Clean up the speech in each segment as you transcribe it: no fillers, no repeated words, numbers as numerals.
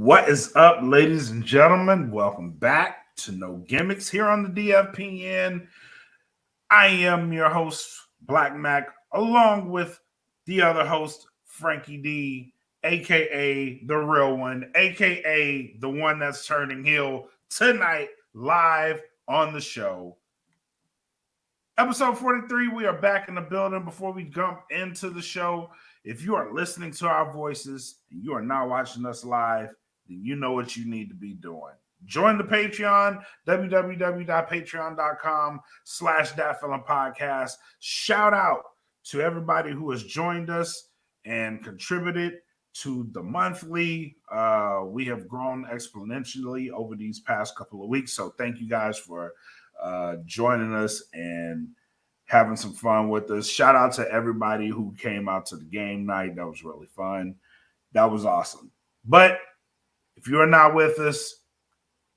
What is up, ladies and gentlemen? Welcome back to No Gimmicks here on the DFPN. I am your host, Black Mac, along with the other host, Frankie D, aka the real one, aka the one that's turning heel tonight, live on the show. Episode 43, we are back in the building. Before we jump into the show, if you are listening to our voices and you are not watching us live, then you know what you need to be doing. Join the Patreon, www.patreon.com/thatfeelingpodcast. Shout out to everybody who has joined us and contributed to the monthly. We have grown exponentially over these past couple of weeks. So thank you guys for joining us and having some fun with us. Shout out to everybody who came out to the game night. That was really fun. That was awesome. But if you are not with us,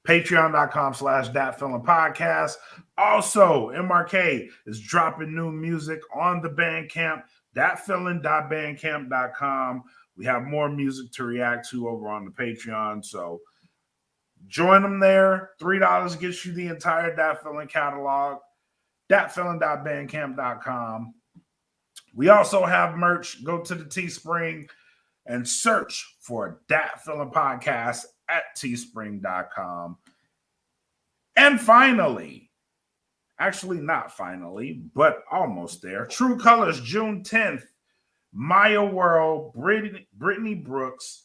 patreon.com/thatfeelingpodcast. Also, MRK is dropping new music on the Bandcamp, thatfeeling.bandcamp.com. We have more music to react to over on the Patreon. So join them there. $3 gets you the entire Dat Feeling catalog. Thatfeeling.bandcamp.com. We also have merch. Go to the Teespring and search for Dat Feeling Podcast at teespring.com. And finally, actually not finally, but almost there, True Colors, June 10th, Maya World, Brittany Brooks.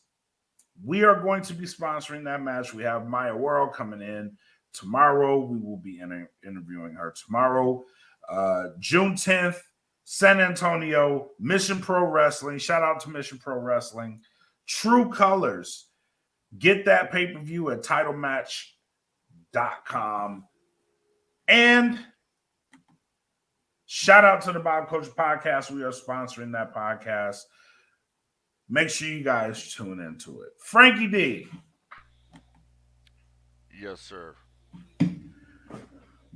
We are going to be sponsoring that match. We have Maya World coming in tomorrow. We will be interviewing her tomorrow. June 10th, San Antonio, Mission Pro Wrestling. Shout out to Mission Pro Wrestling. True Colors. Get that pay-per-view at titlematch.com. And shout out to the Bob Coach Podcast. We are sponsoring that podcast. Make sure you guys tune into it. Frankie D. Yes, sir.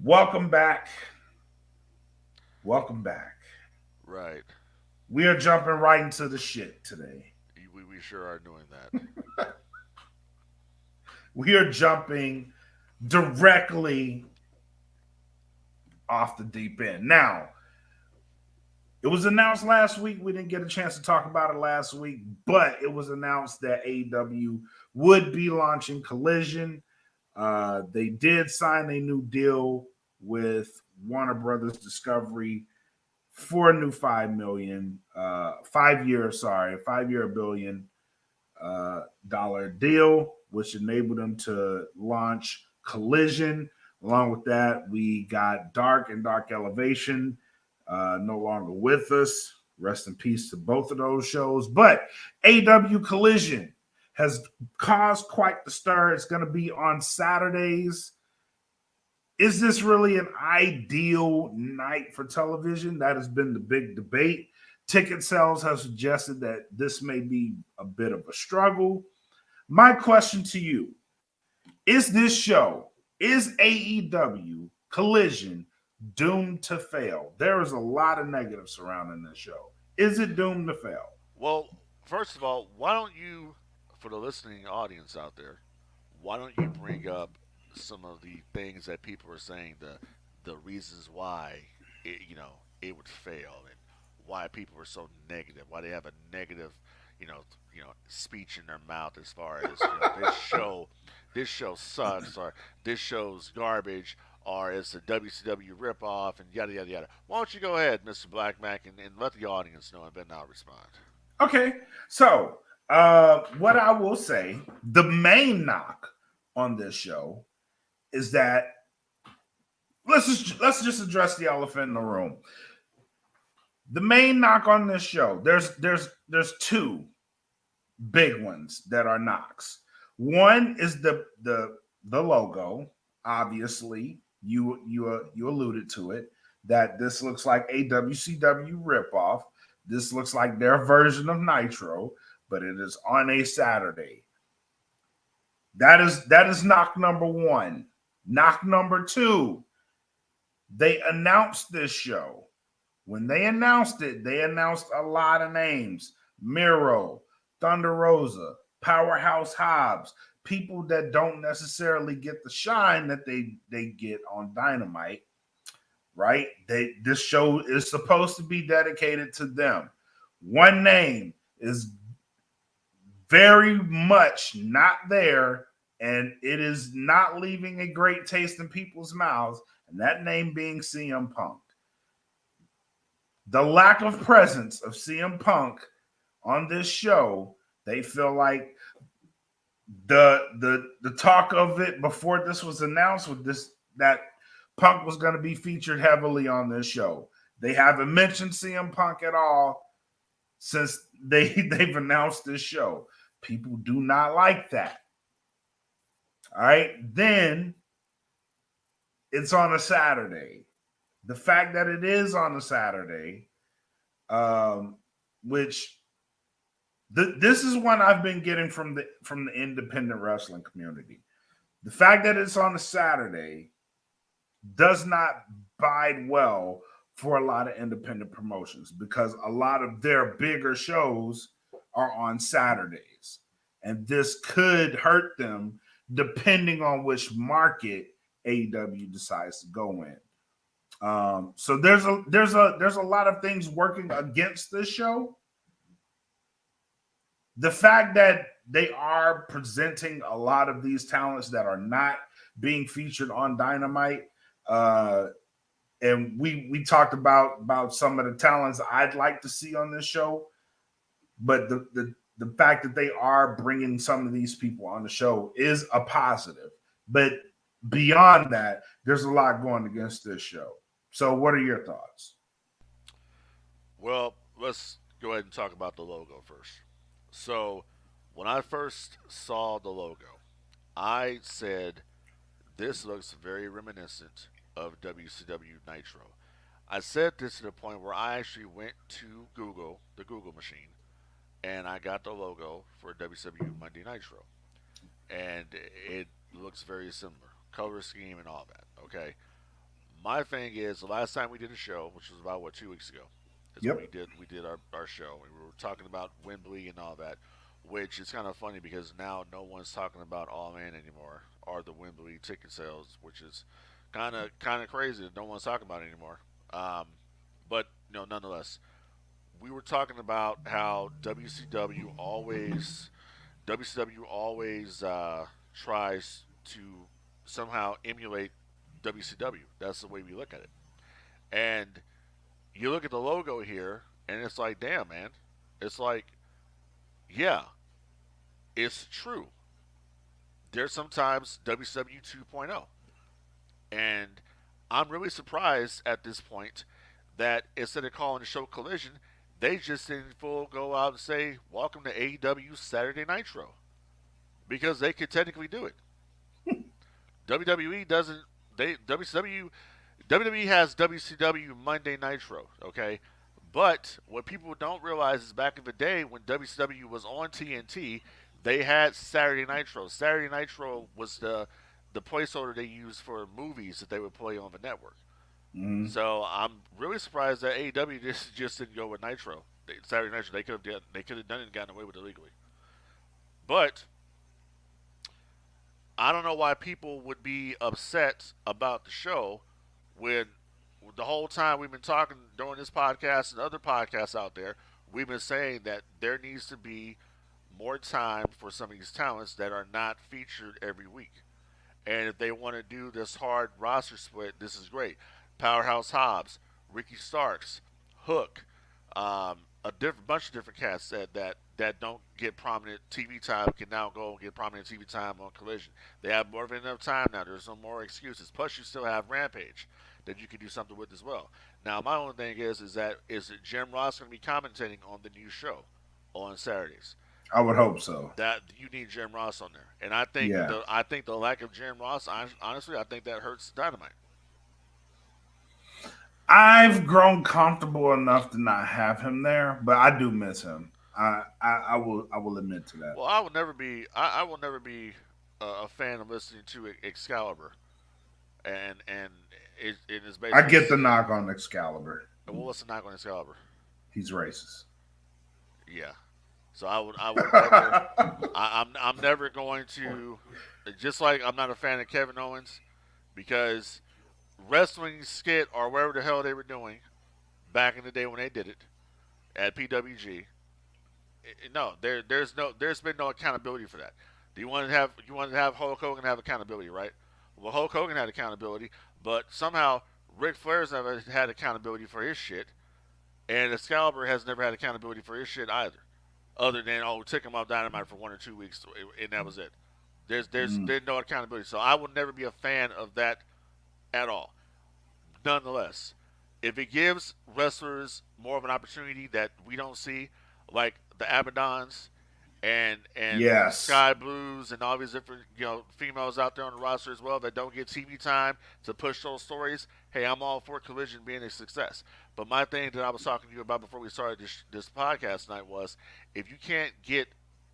Welcome back. Welcome back. Right. We are jumping right into the shit today. We sure are doing that. We are jumping directly off the deep end. Now, it was announced last week. We didn't get a chance to talk about it last week, but it was announced that AEW would be launching Collision. They did sign a new deal with Warner Brothers Discovery for a new $5 billion dollar deal, which enabled them to launch Collision. Along with that, we got Dark and Dark Elevation no longer with us. Rest in peace to both of those shows. But AEW Collision has caused quite the stir. It's going to be on Saturdays. Is this really an ideal night for television? That has been the big debate. Ticket sales have suggested that this may be a bit of a struggle. My question to you, is this show, is AEW Collision doomed to fail? There is a lot of negatives surrounding this show. Is it doomed to fail? Well, first of all, why don't you, for the listening audience out there, why don't you bring up some of the things that people are saying, the reasons why it would fail, and why people are so negative, why they have a negative speech in their mouth as far as this show sucks, or this show's garbage, or it's a WCW ripoff, and yada yada yada. Why don't you go ahead, Mr. Black Mac, and let the audience know, and then I'll respond. Okay, so what I will say, the main knock on this show is that let's just address the elephant in the room. The main knock on this show, there's two big ones that are knocks. One is the logo. Obviously, you alluded to it, that this looks like a WCW ripoff. This looks like their version of Nitro, but it is on a Saturday. That is knock number one. Knock number two, they announced this show. When they announced it, they announced a lot of names. Miro, Thunder Rosa, Powerhouse Hobbs, people that don't necessarily get the shine that they get on Dynamite, right? This show is supposed to be dedicated to them. One name is very much not there, and it is not leaving a great taste in people's mouths, and that name being CM Punk. The lack of presence of CM Punk on this show, they feel like the talk of it before this was announced with this that Punk was going to be featured heavily on this show. They haven't mentioned CM Punk at all since they've announced this show. People do not like that. All right. Then it's on a Saturday. The fact that it is on a Saturday, um, which this is one I've been getting from the independent wrestling community. The fact that it's on a Saturday does not bide well for a lot of independent promotions because a lot of their bigger shows are on Saturdays. And this could hurt them depending on which market AEW decides to go in. So there's a lot of things working against this show. The fact that they are presenting a lot of these talents that are not being featured on Dynamite, uh, and we talked about some of the talents I'd like to see on this show, but the fact that they are bringing some of these people on the show is a positive. But beyond that, there's a lot going against this show. So, what are your thoughts? Well, let's go ahead and talk about the logo first. So, when I first saw the logo, I said, this looks very reminiscent of WCW Nitro. I said this to the point where I actually went to Google, the Google machine, and I got the logo for WCW Monday Nitro. And it looks very similar. Color scheme and all that. Okay. My thing is, the last time we did a show, which was about what 2 weeks ago, is when Yep. we did our show. We were talking about Wembley and all that, which is kind of funny because now no one's talking about All In anymore or the Wembley ticket sales, which is kind of crazy that no one's talking about it anymore. Um, but nonetheless, we were talking about how WCW always tries to somehow emulate WCW. That's the way we look at it. And you look at the logo here, and it's like, damn, man. It's like, yeah, it's true. There's sometimes WCW 2.0. And I'm really surprised at this point that instead of calling the show Collision, they just in full go out and say, welcome to AEW Saturday Nitro. Because they could technically do it. WWE doesn't. WWE has WCW Monday Nitro. Okay, but what people don't realize is back in the day when WCW was on TNT, they had Saturday Nitro. Saturday Nitro was the placeholder they used for movies that they would play on the network. Mm-hmm. So I'm really surprised that AEW just didn't go with Nitro. Saturday Nitro, they could have done it and gotten away with it legally. But I don't know why people would be upset about the show when the whole time we've been talking during this podcast and other podcasts out there, we've been saying that there needs to be more time for some of these talents that are not featured every week. And if they want to do this hard roster split, this is great. Powerhouse Hobbs, Ricky Starks, Hook, a different bunch of different cats that don't get prominent TV time can now go and get prominent TV time on Collision. They have more than enough time now. There's no more excuses. Plus, you still have Rampage that you can do something with as well. Now, my only thing is that Jim Ross going to be commentating on the new show on Saturdays? I would hope so. That you need Jim Ross on there, and I think Yeah. the lack of Jim Ross, honestly, I think that hurts Dynamite. I've grown comfortable enough to not have him there, but I do miss him. I will admit to that. Well, I will never be a fan of listening to Excalibur, and it is I basically get the knock on Excalibur. well, what's the knock on Excalibur? He's racist. Yeah, So I would never. I'm never going to. Just like I'm not a fan of Kevin Owens because wrestling skit or whatever the hell they were doing back in the day when they did it at PWG. No, there's been no accountability for that. Do you want to have Hulk Hogan have accountability, right? Well, Hulk Hogan had accountability, but somehow Ric Flair's never had accountability for his shit, and Excalibur has never had accountability for his shit either, other than took him off Dynamite for 1 or 2 weeks, and that was it. There's no accountability, so I will never be a fan of that at all. Nonetheless, if it gives wrestlers more of an opportunity that we don't see, like the Abadons and Yes. Sky Blues and all these different females out there on the roster as well that don't get TV time to push those stories, hey, I'm all for Collision being a success. But my thing that I was talking to you about before we started this podcast tonight was if you can't get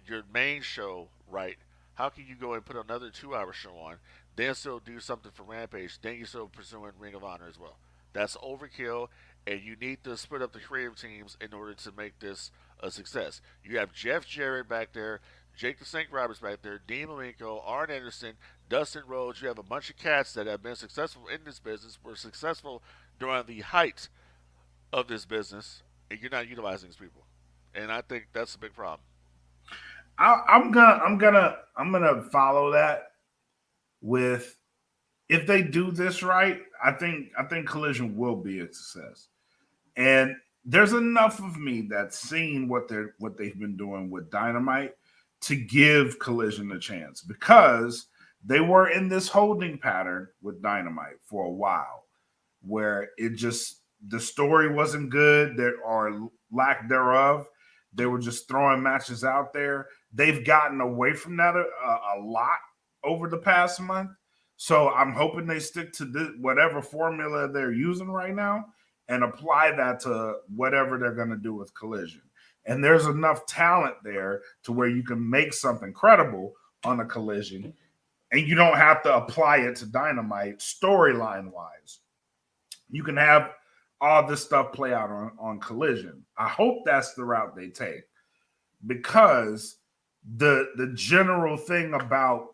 your main show right, how can you go and put another 2 hour show on, then still do something for Rampage, then you're still pursuing Ring of Honor as well? That's overkill, and you need to split up the creative teams in order to make this a success. You have Jeff Jarrett back there, Jake the Snake Roberts back there, Dean Malenko, Arn Anderson, Dustin Rhodes. You have a bunch of cats that have been successful in this business, were successful during the height of this business, and you're not utilizing these people. And I think that's a big problem. I'm gonna follow that with if they do this right. I think Collision will be a success. And there's enough of me that's seen what they've been doing with Dynamite to give Collision a chance because they were in this holding pattern with Dynamite for a while where it just the story wasn't good there or lack thereof. They were just throwing matches out there. They've gotten away from that a lot over the past month. So I'm hoping they stick to whatever formula they're using right now and apply that to whatever they're going to do with Collision. And there's enough talent there to where you can make something credible on a Collision and you don't have to apply it to Dynamite storyline wise. You can have all this stuff play out on Collision. I hope that's the route they take because the general thing about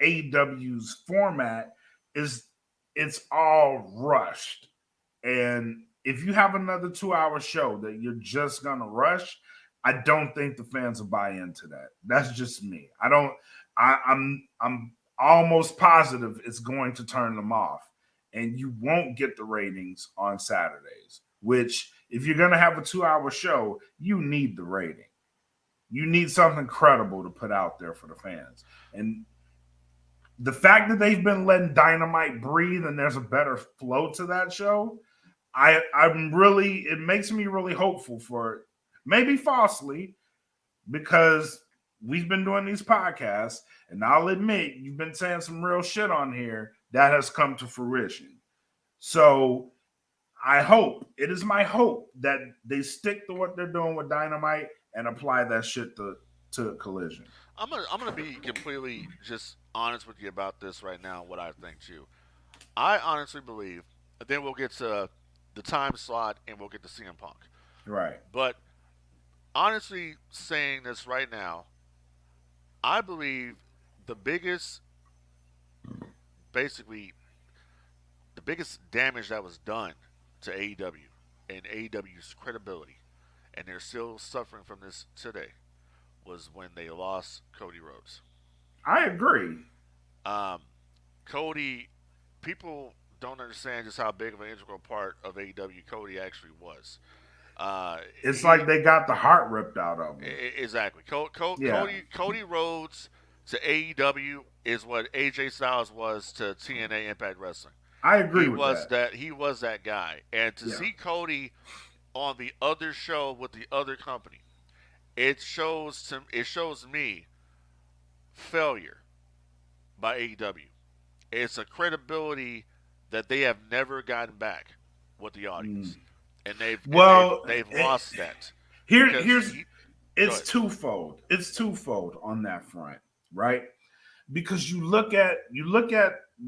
AEW's format is it's all rushed. And if you have another 2 hour show that you're just gonna rush, I don't think the fans will buy into that. That's just me. I don't. I'm almost positive it's going to turn them off, and you won't get the ratings on Saturdays. Which, if you're gonna have a 2 hour show, you need the rating. You need something credible to put out there for the fans. And the fact that they've been letting Dynamite breathe and there's a better flow to that show, I'm really it makes me really hopeful for maybe falsely because we've been doing these podcasts and I'll admit you've been saying some real shit on here that has come to fruition. So I hope it is my hope that they stick to what they're doing with Dynamite and apply that shit to Collision. I'm gonna be completely just honest with you about this right now. What I think too. I honestly believe. Then we'll get to the time slot and we'll get to CM Punk. Right. But honestly, saying this right now, I believe the biggest, basically, the biggest damage that was done to AEW and AEW's credibility, and they're still suffering from this today, was when they lost Cody Rhodes. I agree. Um, Cody, people don't understand just how big of an integral part of AEW Cody actually was. Uh, It's he like they got the heart ripped out of them. exactly Yeah, Cody Rhodes to AEW is what AJ Styles was to TNA Impact Wrestling. I agree with that. He was that guy, and to Yeah, see Cody on the other show with the other company, it shows me failure by AEW. It's a credibility that they have never gotten back with the audience, and well, they've lost that because here's he. Go it's ahead. twofold. It's twofold on that front, right? Because you look at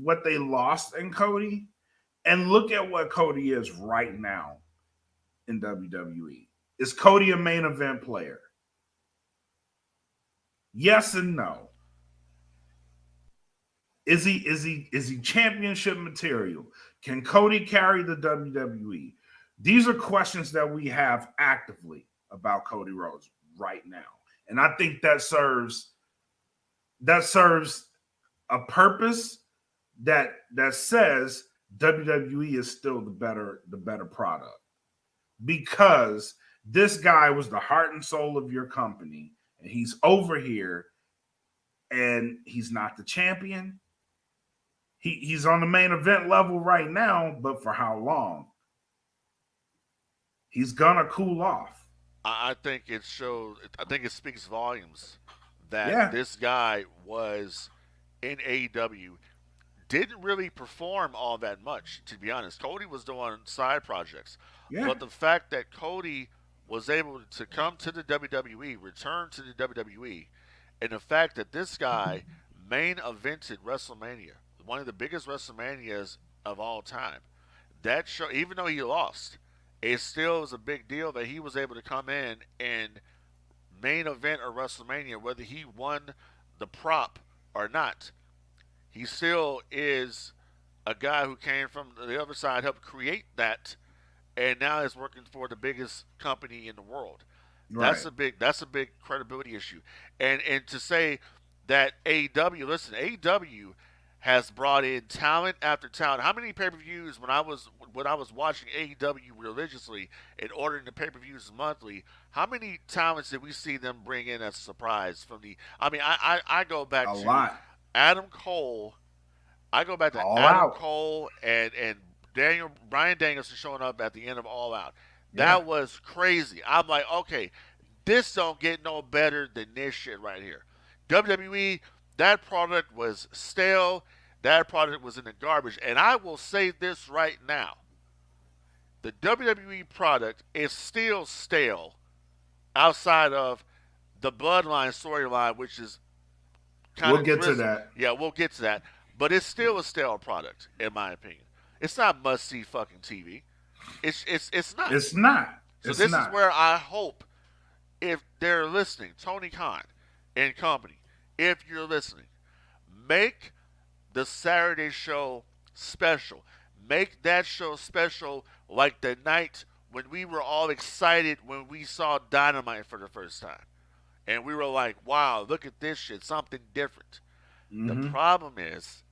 what they lost in Cody, and look at what Cody is right now in WWE. Is Cody a main event player? Yes and no. Is he championship material? Can Cody carry the WWE? These are questions that we have actively about Cody Rhodes right now. And I think that serves a purpose that says WWE is still the better product because this guy was the heart and soul of your company and he's over here and he's not the champion. He's on the main event level right now, but for how long? He's gonna cool off. I think it shows. I think it speaks volumes that Yeah, this guy was in AEW. Didn't really perform all that much, to be honest. Cody was doing side projects, yeah. but the fact that Cody was able to come to the WWE, return to the WWE, and the fact that this guy main evented WrestleMania, one of the biggest WrestleManias of all time, that show, even though he lost, it still was a big deal that he was able to come in and main event or WrestleMania, whether he won the prop or not. He still is a guy who came from the other side, helped create that, and now is working for the biggest company in the world. Right. That's a big credibility issue. And to say that AEW, listen, AEW has brought in talent after talent. How many pay-per-views when I was watching AEW religiously and ordering the pay-per-views monthly, how many talents did we see them bring in as a surprise from the I mean, I go back A to lot. Adam Cole I go back to All Adam out. Cole and Daniel Brian Danielson showing up at the end of All Out. Yeah. That was crazy. I'm like, okay, this don't get no better than this shit right here. WWE, that product was stale. That product was in the garbage. And I will say this right now: the WWE product is still stale outside of the Bloodline storyline, which is kind We'll of get to drizzle. that. Yeah, we'll get to that. But it's still a stale product, in my opinion. It's not must see fucking TV. It's not. It's not. So It's this is not. where I hope, if they're listening, Tony Khan and company, if you're listening, make the Saturday show special. Make that show special like the night when we were all excited when we saw Dynamite for the first time. And we were like, wow, look at this shit, something different. The Mm-hmm. problem is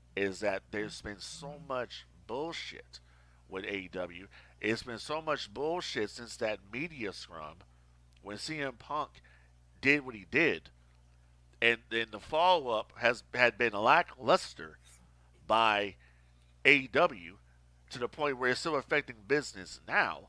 that there's been so much bullshit with AEW. It's been so much bullshit since that media scrum when CM Punk did what he did, and then the follow up has had been lackluster by AEW to the point where it's still affecting business now.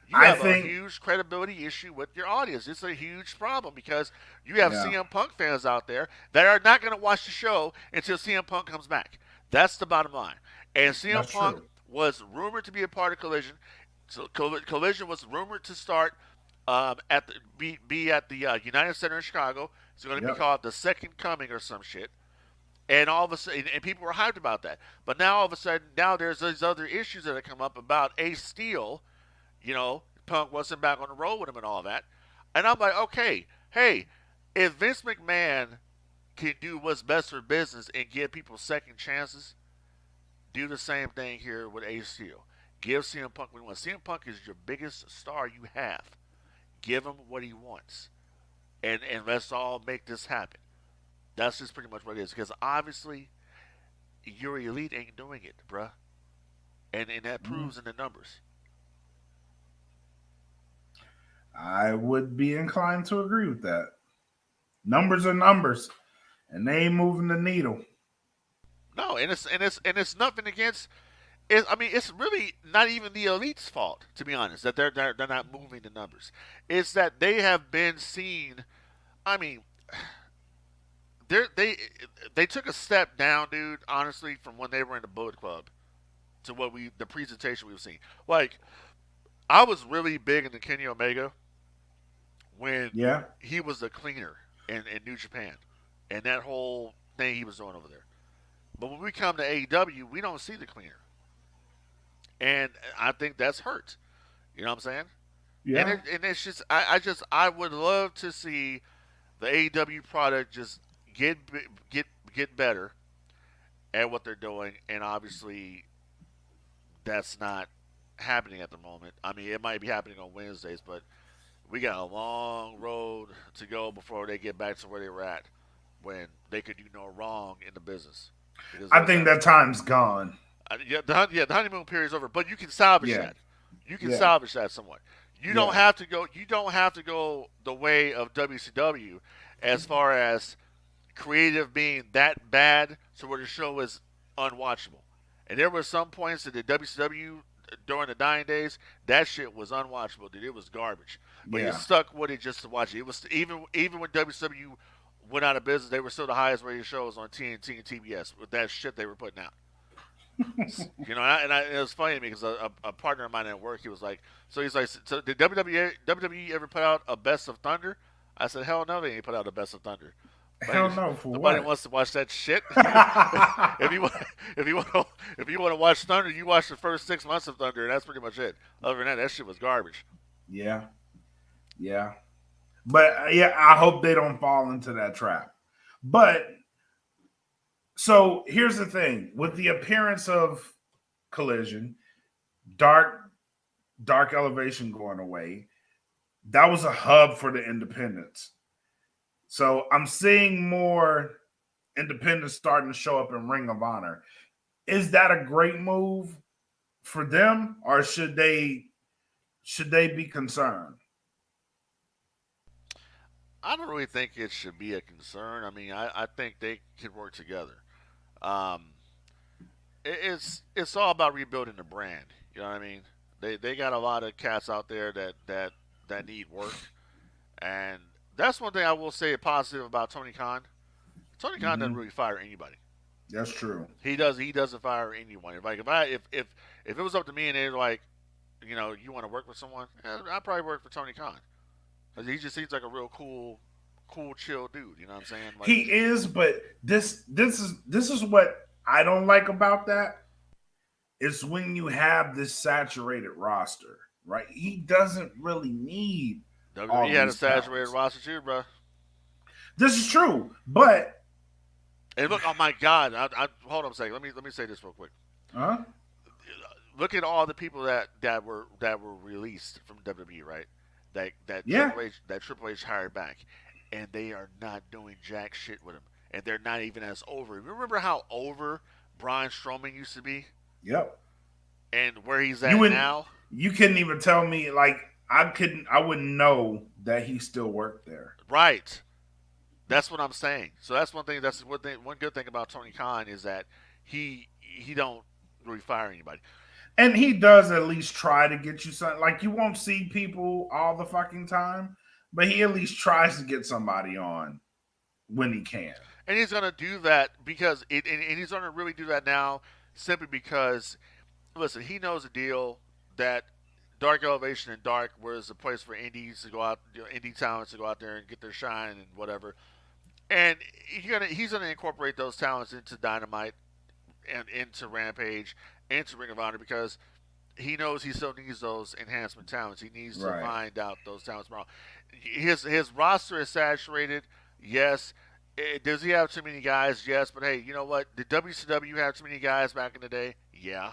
You I have a think. huge credibility issue with your audience. It's a huge problem because you have Yeah, CM Punk fans out there that are not going to watch the show until CM Punk comes back. That's the bottom line. And CM that's Punk true. was rumored to be a part of Collision. So Collision was rumored to start be at the United Center in Chicago. It's going to be Yep. called the Second Coming or some shit. And all of a sudden, and people were hyped about that. But now all of a sudden, now there's these other issues that have come up about Ace Steel. Punk wasn't back on the road with him and all that. And I'm like, okay, hey, if Vince McMahon can do what's best for business and give people second chances, do the same thing here with Ace Steel. Give CM Punk what he wants. CM Punk is your biggest star you have. Give him what he wants. And let's all make this happen. That's just pretty much what it is. Because obviously, your elite ain't doing it, bruh. And that Mm. proves in the numbers. I would be inclined to agree with that. Numbers are numbers, and they ain't moving the needle. No, and it's nothing against. I mean, it's really not even the elite's fault, to be honest, that they're not moving the numbers. It's that they have been seen. I mean, they they took a step down, dude. Honestly, from when they were in the Bullet Club to what the presentation we've seen. Like, I was really big into Kenny Omega when Yeah, he was the cleaner in New Japan, and that whole thing he was doing over there. But when we come to AEW, we don't see the cleaner, and I think that's hurt. You know what I'm saying? And yeah. it's just I would love to see the AEW product just get get get better at what they're doing, and obviously that's not happening at the moment. I mean, it might be happening on Wednesdays, but we got a long road to go before they get back to where they were at when they could do no wrong in the business. Because I think that time's gone. the honeymoon period is over, but you can salvage Yeah, that. You can yeah, salvage that somewhat. You don't yeah, have to go. You don't have to go the way of WCW, as far as creative being that bad to where the show is unwatchable. And there were some points that the WCW during the dying days, that shit was unwatchable, dude. It was garbage. But you yeah. stuck with it just to watch it. It was even when WCW went out of business, they were still the highest rated shows on TNT and TBS with that shit they were putting out. It was funny to me because a partner of mine at work, he was like, so did WWE ever put out a Best of Thunder? I said, hell no, they ain't put out a Best of Thunder. Hell no, for Nobody what? wants to watch that shit. if you want, if you want to watch Thunder, you watch the first 6 months of Thunder, and that's pretty much it. Other than that, that shit was garbage. Yeah, yeah. But yeah, I hope they don't fall into that trap. But so here's the thing: with the appearance of Collision, Dark Dark Elevation going away, that was a hub for the independents. So I'm seeing more independents starting to show up in Ring of Honor. Is that a great move for them, or should they be concerned? I don't really think it should be a concern. I mean, I think they can work together. Um, it's all about rebuilding the brand. You know what I mean? They got a lot of cats out there that need work, and that's one thing I will say positive about Tony Khan. Tony Khan doesn't Mm-hmm. really fire anybody. That's true. He doesn't fire anyone. If it was up to me and they're like, you want to work with someone, I'd probably work for Tony Khan because he just seems like a real cool, chill dude. You know what I'm saying? Like, He is, but this is what I don't like about that. It's when you have this saturated roster, right? He doesn't really need WWE all had a these saturated talents. roster too, bro. This is true, but And look, oh my God, hold on a second. Let me say this real quick. huh? Look at all the people that were released from WWE, right? That Yeah, Triple H hired back, and they are not doing jack shit with him, and they're not even as over. Remember how over Braun Strowman used to be, yep. and where he's You at wouldn't. now? You couldn't even tell me like I couldn't. I wouldn't know that he still worked there. Right. That's what I'm saying. So that's one thing. That's one thing. One good thing about Tony Khan is that he don't really fire anybody. And he does at least try to get you something. Like you won't see people all the fucking time, but he at least tries to get somebody on when he can. And he's gonna do that because and he's gonna really do that now simply because listen, he knows the deal that Dark Elevation and Dark was a place for indies to go out, indie talents to go out there and get their shine and whatever. And he's gonna incorporate those talents into Dynamite and into Rampage, into Ring of Honor because he knows he still needs those enhancement talents. He needs to Right. find out those talents. His roster is saturated. Yes. Does he have too many guys? Yes. But hey, you know what? Did WCW have too many guys back in the day? Yeah.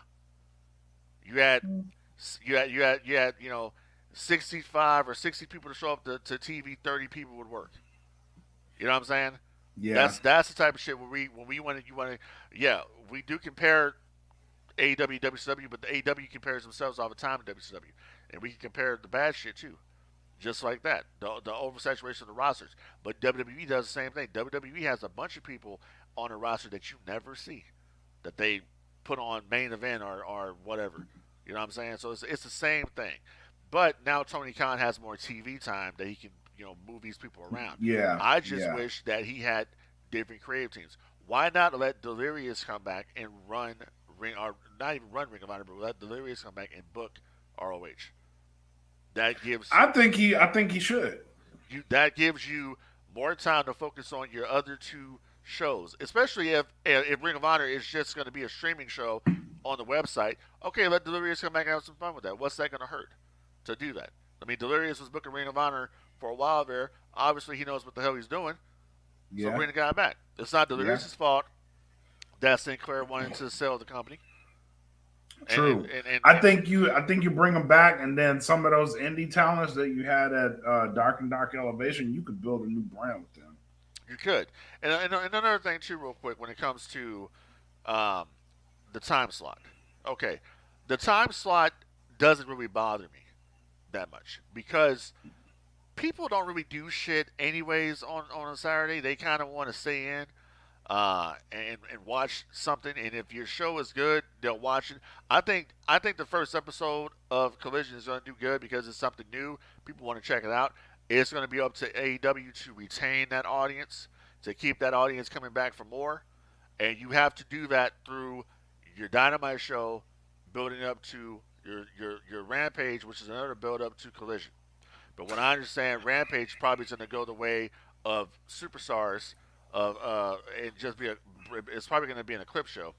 You had you had 65 or 60 people to show up to TV. 30 people would work. You know what I'm saying? Yeah. That's the type of shit where we want to yeah, we do compare AEW WCW, but the AEW compares themselves all the time to WCW, and we can compare the bad shit too, just like that. The oversaturation of the rosters, but WWE does the same thing. WWE has a bunch of people on a roster that you never see, that they put on main event or whatever. You know what I'm saying? So it's the same thing, but now Tony Khan has more TV time that he can move these people around. Yeah. I just Yeah. wish that he had different creative teams. Why not let Delirious come back and run Ring, or not even run Ring of Honor, but let Delirious come back and book ROH? That gives I think he should. you more time to focus on your other two shows, especially if Ring of Honor is just going to be a streaming show on the website. Okay, let Delirious come back and have some fun with that. What's that going to hurt to do that? I mean, Delirious was booking Ring of Honor for a while there. Obviously, he knows what the hell he's doing, so Yeah, bring the guy back. It's not yeah, Delirious' fault that Sinclair wanted to sell the company. And and, true. and, and, I and think you bring them back, and then some of those indie talents that you had at Dark and Dark Elevation, you could build a new brand with them. you could. And another thing too, real quick, when it comes to um, the time slot. Okay, the time slot doesn't really bother me that much because people don't really do shit anyways on a Saturday. They kind of want to stay in and watch something. And if your show is good, they'll watch it. I think the first episode of Collision is going to do good because it's something new. People want to check it out. It's going to be up to AEW to retain that audience, to keep that audience coming back for more. And you have to do that through your Dynamite show, building up to your Rampage, which is another build up to Collision. But what I understand, Rampage probably is going to go the way of Superstars, of and just be a. It's probably going to be an Eclipse show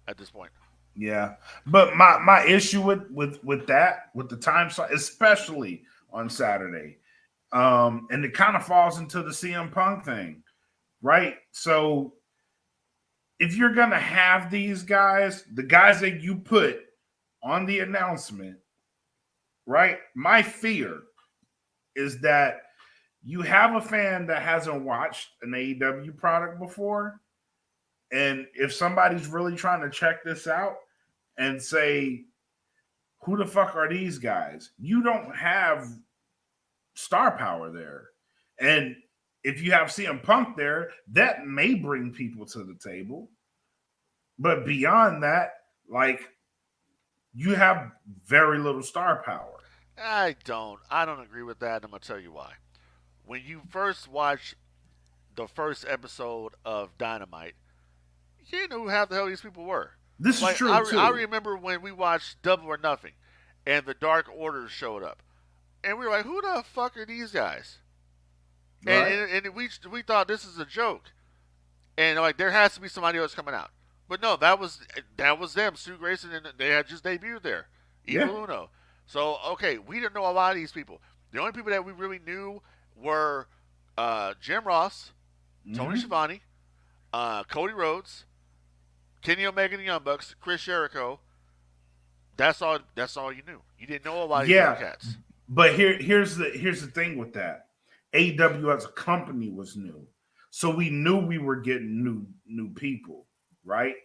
at this point. Yeah, but my issue with that with the time slot, especially on Saturday, and it kind of falls into the CM Punk thing, right? So if you're gonna have these guys, the guys that you put on the announcement, right? My fear is that you have a fan that hasn't watched an AEW product before, and if somebody's really trying to check this out and say, who the fuck are these guys? You don't have star power there. And if you have CM Punk there, that may bring people to the table. But beyond that, like, you have very little star power. I don't agree with that, and I'm gonna tell you why. When you first watch the first episode of Dynamite, you didn't know who half the hell these people were. This is Like true I too, remember when we watched Double or Nothing, and the Dark Order showed up, and we were like, "Who the fuck are these guys?" And right? we thought this is a joke, and like there has to be somebody else coming out. But no, that was them, Sue Grayson, and they had just debuted there, Yeah. Evil Uno. So okay, we didn't know a lot of these people. The only people that we really knew were Jim Ross, Tony Mm-hmm. Schiavone, Cody Rhodes, Kenny Omega and the Young Bucks, Chris Jericho. That's all. That's all you knew. You didn't know a lot of these other Yeah. cats. But here's the thing with that. AEW as a company was new. So we knew we were getting new people, right?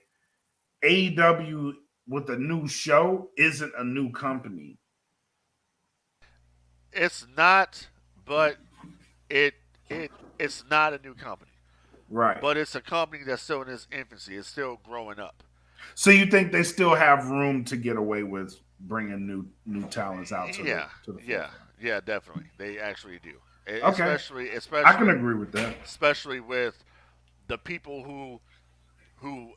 AEW with a new show isn't a new company. It's not, but it it's not a new company. Right. But it's a company that's still in its infancy. It's still growing up. So you think they still have room to get away with bringing new talents out to the Yeah, to the yeah, forefront? yeah, definitely. They actually do. Okay. Especially, I can especially, agree with that. especially with the people who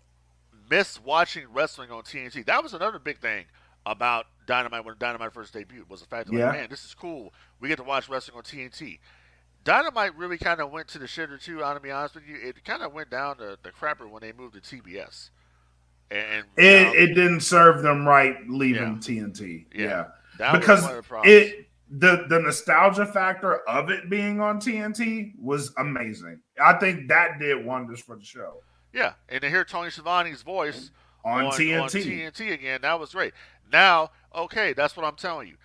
miss watching wrestling on TNT. That was another big thing about Dynamite when Dynamite first debuted was the fact that like, Yeah. man, this is cool. We get to watch wrestling on TNT. Dynamite really kind of went to the shitter too. I'm to be honest with you, it kind of went down the crapper when they moved to TBS, and now, It didn't serve them right yeah, leaving TNT. yeah, Yeah. that was Because one of the problems. it the nostalgia factor of it being on TNT was amazing. I think that did wonders for the show. Yeah, and to hear Tony Schiavone's voice On on TNT. TNT again, that was great. Now, okay, that's what I'm telling you.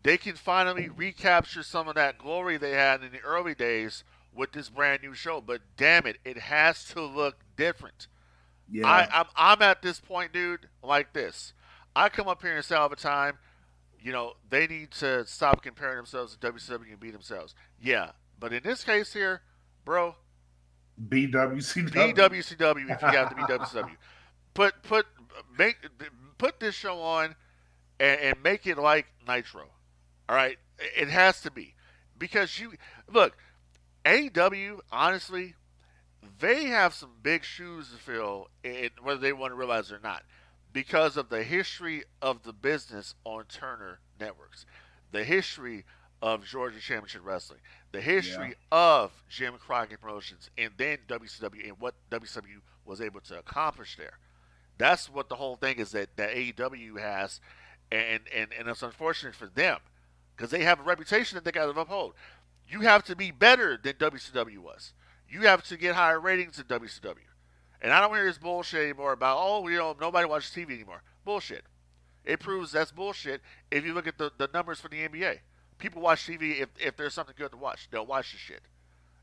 They can finally recapture some of that glory they had in the early days with this brand new show. But damn it, it has to look different. Yeah. I'm at this point, dude, like this. I come up here and say all the time, they need to stop comparing themselves to WCW and be themselves. Yeah, but in this case here, bro, be BWCW. WCW if you have to be WCW. Put put make put this show on and make it like Nitro. All right, it has to be because you look AEW. Honestly, they have some big shoes to fill, whether they want to realize it or not, because of the history of the business on Turner Networks, the history of Georgia Championship Wrestling, the Yeah. history of Jim Crockett Promotions, and then WCW and what WCW was able to accomplish there. That's what the whole thing is that AEW has, and it's unfortunate for them because they have a reputation that they got to uphold. You have to be better than WCW was. You have to get higher ratings than WCW. And I don't hear this bullshit anymore about, oh, nobody watches TV anymore. Bullshit. It proves that's bullshit if you look at the numbers for the NBA. People watch TV if there's something good to watch. They'll watch the shit.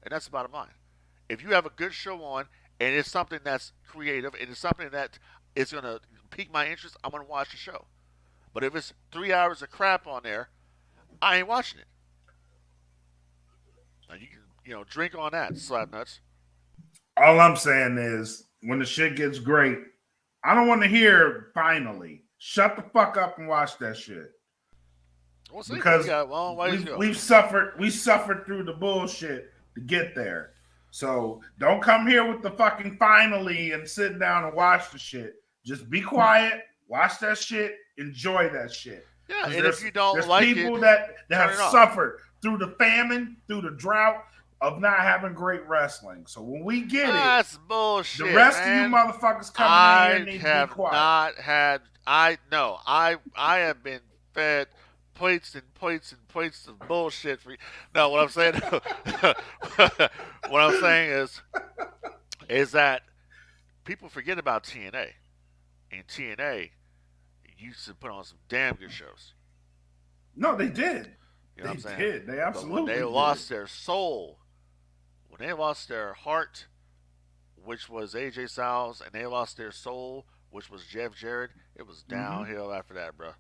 And that's the bottom line. If you have a good show on and it's something that's creative and it's something that is going to pique my interest, I'm going to watch the show. But if it's 3 hours of crap on there, I ain't watching it. Now you can, drink on that, slap nuts. All I'm saying is, when the shit gets great, I don't want to hear finally. Shut the fuck up and watch that shit. We'll see. Because we got a long ways to go. we suffered through the bullshit to get there. So don't come here with the fucking finally and sit down and watch the shit. Just be quiet, watch that shit, enjoy that shit. Yeah, and if you don't like it, there's people that have suffered through the famine, through the drought of not having great wrestling. So when we get that's bullshit. The rest man. of you motherfuckers coming in here need to be quiet. Not had. I have been fed plates and plates and plates of bullshit for you. No, what I'm saying, what I'm saying is that people forget about TNA, and TNA used to put on some damn good shows. No, they did. You know what I'm saying? Did. They absolutely but when they did. lost their soul, when they lost their heart, which was AJ Styles, and they lost their soul, which was Jeff Jarrett, it was downhill after that, bro.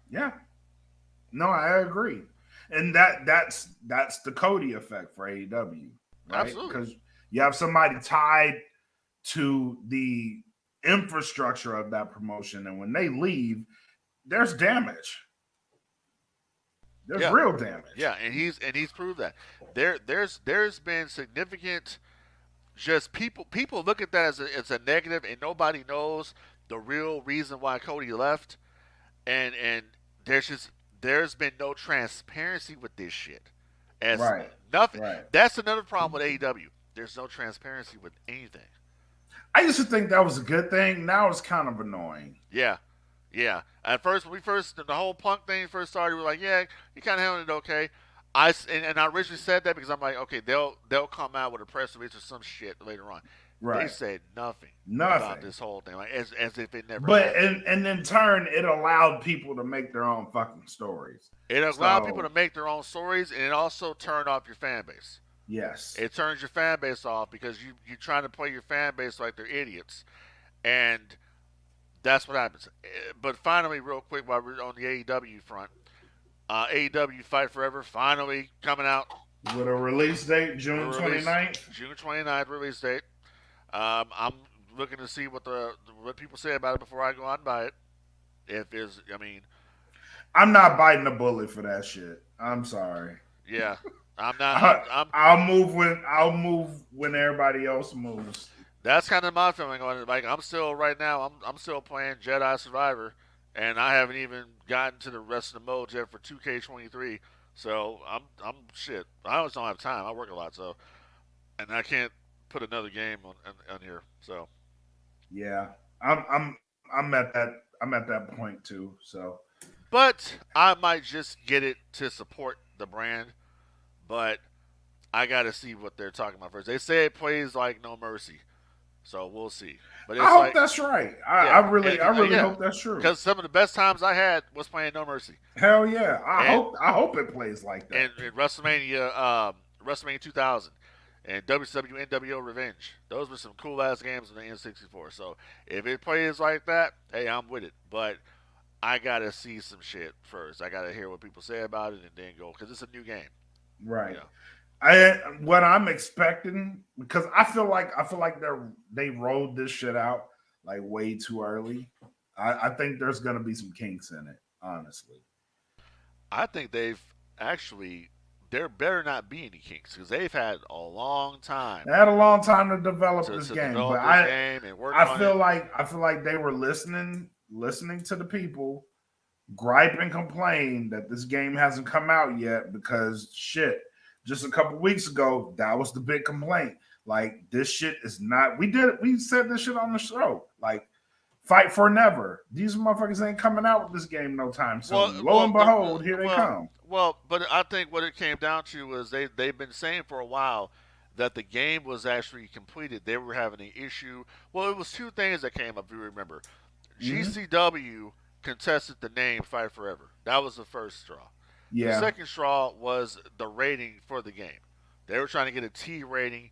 Yeah. No, I agree. And that's the Cody effect for AEW. Right? Absolutely. Because you have somebody tied to the infrastructure of that promotion, and when they leave, there's damage. There's real damage. Yeah, and he's proved that. There's been significant, just people look at that as a negative, and nobody knows the real reason why Cody left, and there's been no transparency with this shit. As nothing. Right. That's another problem with AEW. There's no transparency with anything. I used to think that was a good thing. Now it's kind of annoying. Yeah. Yeah. At first, when the whole Punk thing first started, we were like, yeah, he kind of handled it okay. I originally said that because I'm like, okay, they'll come out with a press release or some shit later on. Right. They said nothing about this whole thing, like as if it never. But and in turn, it allowed people to make their own fucking stories. It allowed people to make their own stories, and it also turned off your fan base. Yes. It turns your fan base off because you're trying to play your fan base like they're idiots, and that's what happens. But finally, real quick, while we're on the AEW front, AEW Fight Forever finally coming out with a release date, June 29th. June 29th release date. I'm looking to see what people say about it before I go out and buy it. I'm not biting a bullet for that shit. I'm sorry. Yeah, I'm not. I'll move when everybody else moves. That's kind of my feeling on it. Like I'm still right now. I'm still playing Jedi Survivor, and I haven't even gotten to the rest of the modes yet for 2K23. So I'm shit. I always don't have time. I work a lot, so and I can't put another game on here. So yeah, I'm at that point too. So, but I might just get it to support the brand. But I got to see what they're talking about first. They say it plays like No Mercy. So we'll see. But I hope that's right. I really hope that's true. Because some of the best times I had was playing No Mercy. Hell yeah! I hope it plays like that. And WrestleMania 2000, and WCW NWO Revenge. Those were some cool ass games on the N64. So if it plays like that, hey, I'm with it. But I gotta see some shit first. I gotta hear what people say about it and then go because it's a new game. Right. You know? What I'm expecting, because I feel like they rolled this shit out like way too early. I think there's gonna be some kinks in it, honestly. I think there better not be any kinks because they've had a long time. They had a long time to develop this game, but I feel like they were listening to the people gripe and complain that this game hasn't come out yet because shit. Just a couple weeks ago, that was the big complaint. Like, this shit is not. We said this shit on the show. Like, Fight for Never. These motherfuckers ain't coming out with this game no time Well, soon. Lo well, and behold, here they well, come. but I think what it came down to was they've been saying for a while that the game was actually completed. They were having an issue. Well, it was two things that came up. If you remember, Mm-hmm. GCW contested the name Fight Forever. That was the first straw. The Yeah. second straw was the rating for the game. They were trying to get a T rating,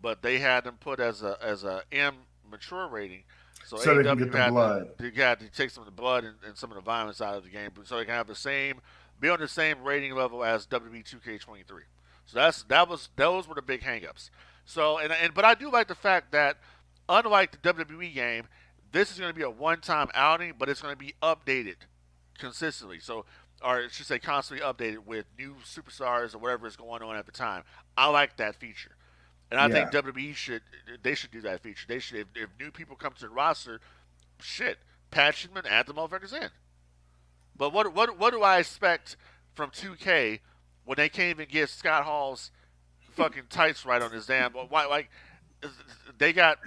but they had them put as a M mature rating. So So they can get AEW the blood. had to take some of the blood and some of the violence out of the game, so they can have the same be on the same rating level as WWE 2K23. So those were the big hangups. So but I do like the fact that unlike the WWE game, this is going to be a one-time outing, but it's going to be updated consistently. So, or I should say, constantly updated with new superstars or whatever is going on at the time. I like that feature, and I think Yeah. WWE should do that feature. They should if new people come to the roster, shit, patch them and add the motherfuckers in. But what do I expect from 2K when they can't even get Scott Hall's fucking tights right on his damn? Why like they got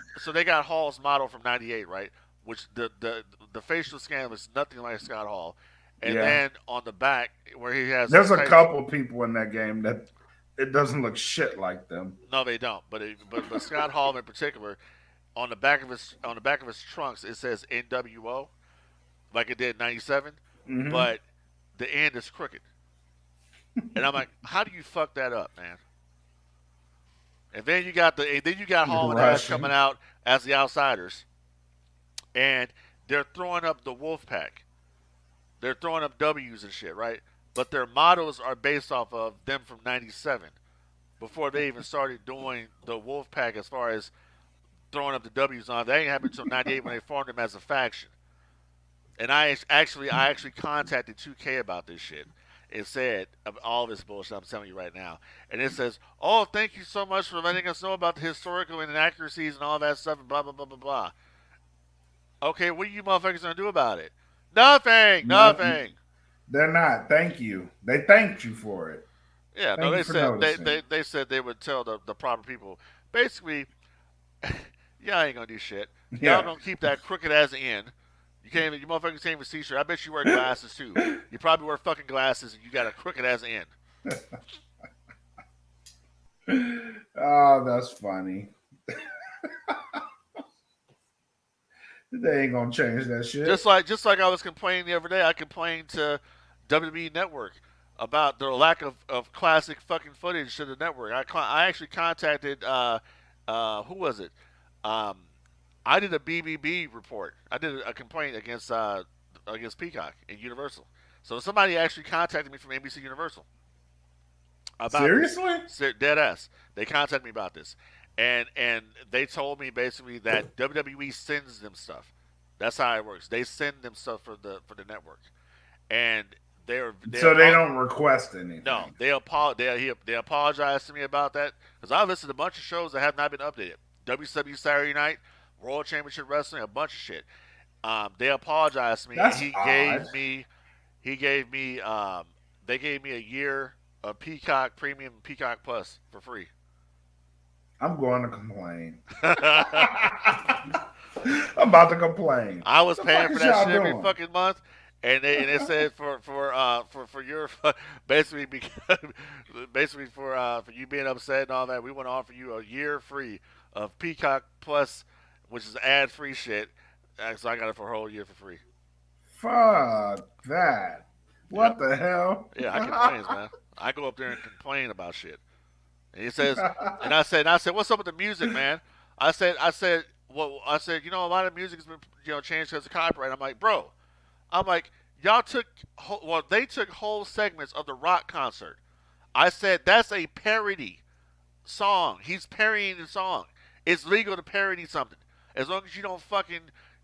Hall's model from '98, right? Which the facial scan was nothing like Scott Hall, and Yeah. then on the back where he has his There's a tights. couple people in that game that it doesn't look shit like them. No, they don't. But Scott Hall in particular, on the back of his trunks it says NWO like it did in '97, Mm-hmm. but the end is crooked. And I'm like, how do you fuck that up, man? And then you got Hall and Ash coming Russian. out as the outsiders, and they're throwing up the wolf pack. They're throwing up W's and shit, right? But their mottos are based off of them from '97 before they even started doing the wolf pack as far as throwing up the W's on. That ain't happened until '98 when they formed them as a faction. And I actually contacted 2K about this shit. It said of all this bullshit I'm telling you right now, and it says, "Oh, thank you so much for letting us know about the historical inaccuracies and all that stuff and blah blah blah blah blah." Okay, what are you motherfuckers gonna do about it? Nothing, No, nothing. they're not. Thank you. They thanked you for it. Yeah, no, Thank you for noticing. they said they would tell the proper people. Basically, y'all ain't gonna do shit. Y'all Yeah. gonna keep that crooked ass end. You motherfuckers can't even see shit. I bet you wear glasses too. You probably wear fucking glasses and you got a crooked ass end. Oh, that's funny. They ain't gonna change that shit. Just like I was complaining the other day, I complained to WWE Network about their lack of classic fucking footage to the network. I actually contacted who was it? Um, I did a BBB report. I did a complaint against Peacock and Universal. So somebody actually contacted me from NBC Universal about this. Seriously? Dead ass. They contacted me about this, and they told me basically that WWE sends them stuff. That's how it works. They send them stuff for the network, and they So they don't request no, anything. they apologized to me about that because I listed a bunch of shows that have not been updated. WCW Saturday Night, World Championship Wrestling, a bunch of shit. They apologized to me, and That's odd. he gave me they gave me a year of Peacock Premium and Peacock Plus for free. I'm going to complain. I I'm about to complain. was The paying fuck for is that y'all shit every doing? fucking month, and it said for your basically because, basically for you being upset and all that, we want to offer you a year free of Peacock Plus, which is ad free shit. So I got it for a whole year for free. Fuck that. Yep. What the hell? Yeah, I complains, man. I go up there and complain about shit. And he says, and I said, what's up with the music, man? I said, you know, a lot of music has been, changed because of copyright. I'm like, bro, I'm like, y'all took, they took whole segments of the rock concert. I said, that's a parody song. He's parodying the song. It's legal to parody something. As long as you don't fucking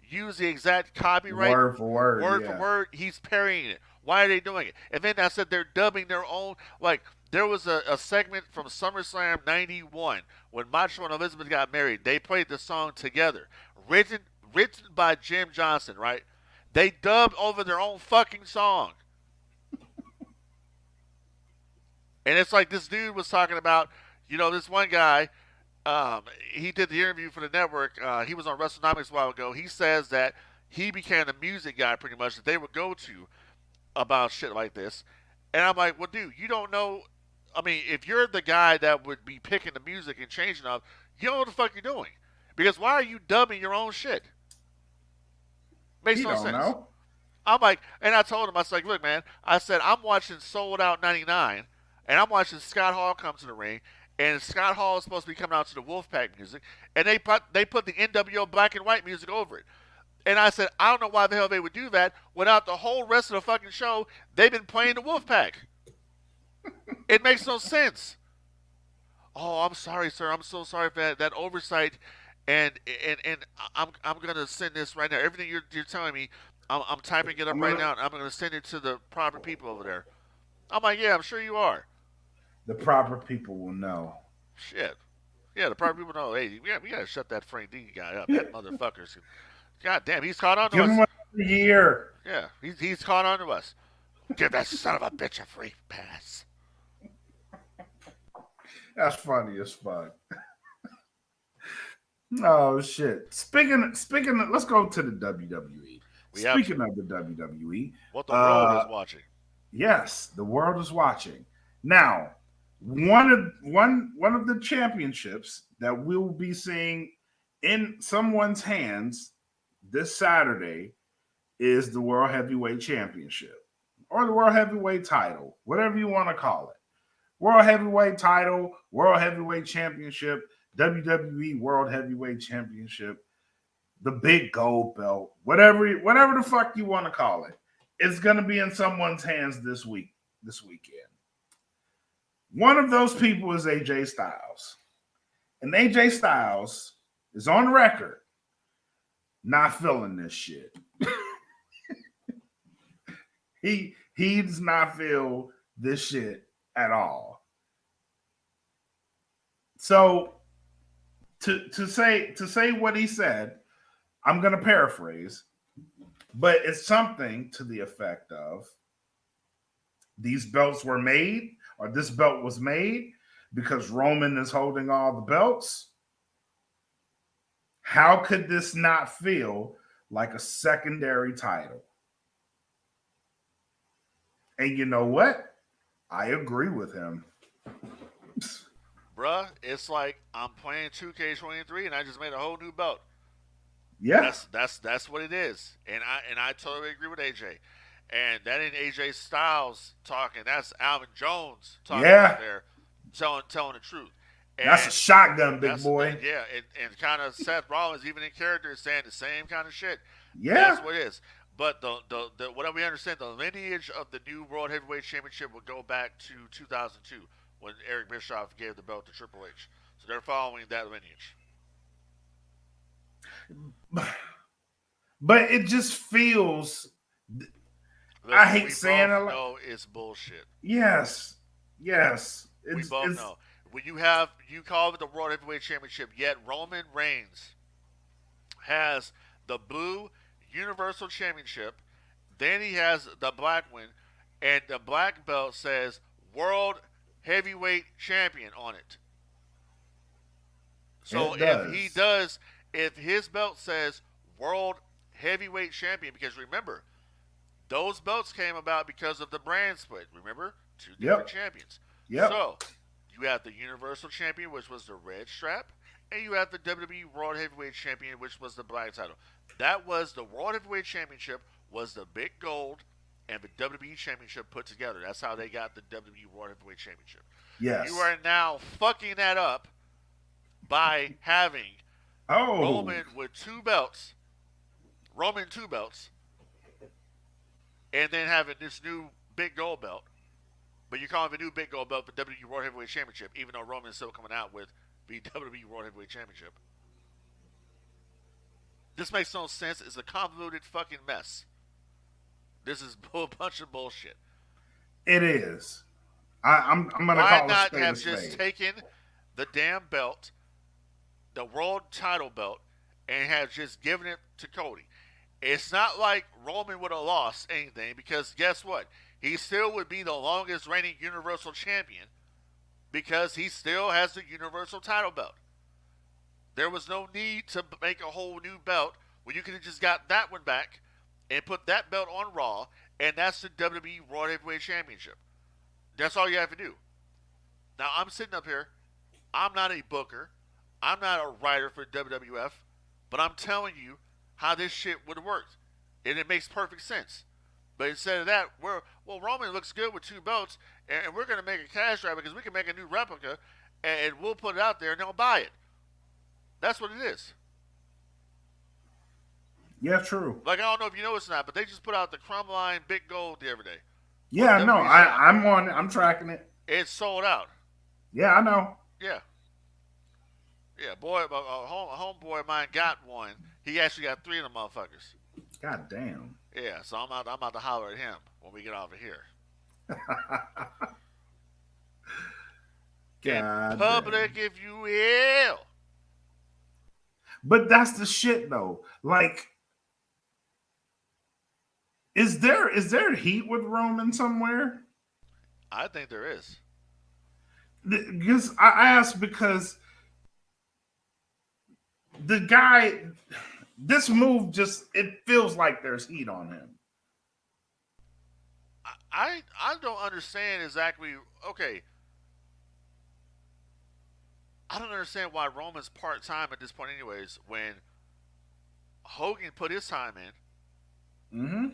use the exact copyright Word for word, word for yeah. word, he's parodying it. Why are they doing it? And then I said they're dubbing their own. Like, there was a segment from SummerSlam 91 when Macho and Elizabeth got married. They played the song together. Written, written by Jim Johnson, right? They dubbed over their own fucking song. And it's like this dude was talking about, this one guy, he did the interview for the network. He was on WrestleNomics a while ago. He says that he became the music guy pretty much that they would go to about shit like this. And I'm like, well, dude, you don't know. I mean, if you're the guy that would be picking the music and changing up, you don't know what the fuck you're doing. Because why are you dubbing your own shit? Makes He no don't sense. know. I'm like, and I told him, I was like, look, man, I said, I'm watching Sold Out 99, and I'm watching Scott Hall come to the ring, and Scott Hall is supposed to be coming out to the Wolfpack music, and they put the NWO black and white music over it. And I said, I don't know why the hell they would do that without the whole rest of the fucking show. They've been playing the Wolfpack. It makes no sense. Oh, I'm sorry, sir. I'm so sorry for that oversight. And I'm gonna send this right now. Everything you're telling me, I'm typing it up I'm right gonna now, and I'm gonna send it to the proper people over there. I'm like, yeah, I'm sure you are. the proper people will know. Shit. Yeah, the proper people know. Hey, we gotta shut that Frank D guy up. That motherfucker's. God damn, he's caught on to Give him us. another year. Yeah, he's caught on to us. Give that son of a bitch a free pass. That's funny as fuck. Oh shit. Speaking of, let's go to the WWE. We have Speaking to. of the WWE, What the world uh is watching. yes, the world is watching. Now, one of the championships that we'll be seeing in someone's hands this Saturday is the World Heavyweight Championship or the World Heavyweight title, whatever you want to call it. World Heavyweight title, World Heavyweight Championship, WWE World Heavyweight Championship, the big gold belt, whatever the fuck you want to call it. It's going to be in someone's hands this weekend. One of those people is AJ Styles. And AJ Styles is on record not feeling this shit. he does not feel this shit at all. So to say what he said, I'm gonna paraphrase, but it's something to the effect of these belts were made, or this belt was made because Roman is holding all the belts. How could this not feel like a secondary title? And you know what? I agree with him. Bruh, it's like I'm playing 2K23 and I just made a whole new belt. Yeah, That's what it is. And I totally agree with AJ. And that ain't AJ Styles talking. That's Alvin Jones talking right yeah. there, telling the truth. That's a And shotgun, big that's boy. yeah, and kind of Seth Rollins, even in character, is saying the same kind of shit. Yeah, That's what it is. But the what we understand, the lineage of the new World Heavyweight Championship will go back to 2002 when Eric Bischoff gave the belt to Triple H. So they're following that lineage. but it just feels. I Listen, hate we saying both it. know it's bullshit. Yes, yes. We both It's know. When you call it the World Heavyweight Championship, yet Roman Reigns has the blue Universal Championship, then he has the black one, and the black belt says World Heavyweight Champion on it. So it does. if his belt says World Heavyweight Champion, because remember, those belts came about because of the brand split. Remember? Two different Yep, champions. yep. So, you have the Universal Champion, which was the red strap, and you have the WWE World Heavyweight Champion, which was the black title. That was the World Heavyweight Championship, was the big gold, and the WWE Championship put together. That's how they got the WWE World Heavyweight Championship. You Yes. are now fucking that up by having Oh, Roman with Roman two belts, and then having this new big gold belt. But you're calling the new big gold belt the WWE World Heavyweight Championship, even though Roman's still coming out with the WWE World Heavyweight Championship. This makes no sense. It's a convoluted fucking mess. This is a bunch of bullshit. it is. I'm gonna Why call a not spade a have just spade. taken the damn belt, the world title belt, and have just given it to Cody? It's not like Roman would have lost anything because guess what? He still would be the longest reigning Universal Champion because he still has the Universal title belt. There was no need to make a whole new belt when you could have just got that one back and put that belt on Raw, and that's the WWE Raw Heavyweight Championship. That's all you have to do. Now I'm sitting up here. I'm not a booker. I'm not a writer for WWF, but I'm telling you how this shit would have worked, and it makes perfect sense. But instead of that, Roman looks good with two belts, and we're going to make a cash grab because we can make a new replica, and we'll put it out there, and they'll buy it. That's what it is. Yeah, true. Like, I don't know if you know it's not, but they just put out the Crumline Big Gold the other day. Yeah, no, I'm on it. I'm tracking it. It's sold out. Yeah, I know. Yeah. Yeah, boy, a homeboy of mine got one. He actually got three of them motherfuckers. God damn. Yeah, so I'm out to holler at him when we get off of here. God in public, damn. if you will. But that's the shit, though. Like, is there heat with Roman somewhere? I think there is. Because I asked because the guy, this move just it feels like there's heat on him. I don't understand exactly. Okay, I don't understand why Roman's part time at this point, anyways. When Hogan put his time in, Mm-hmm.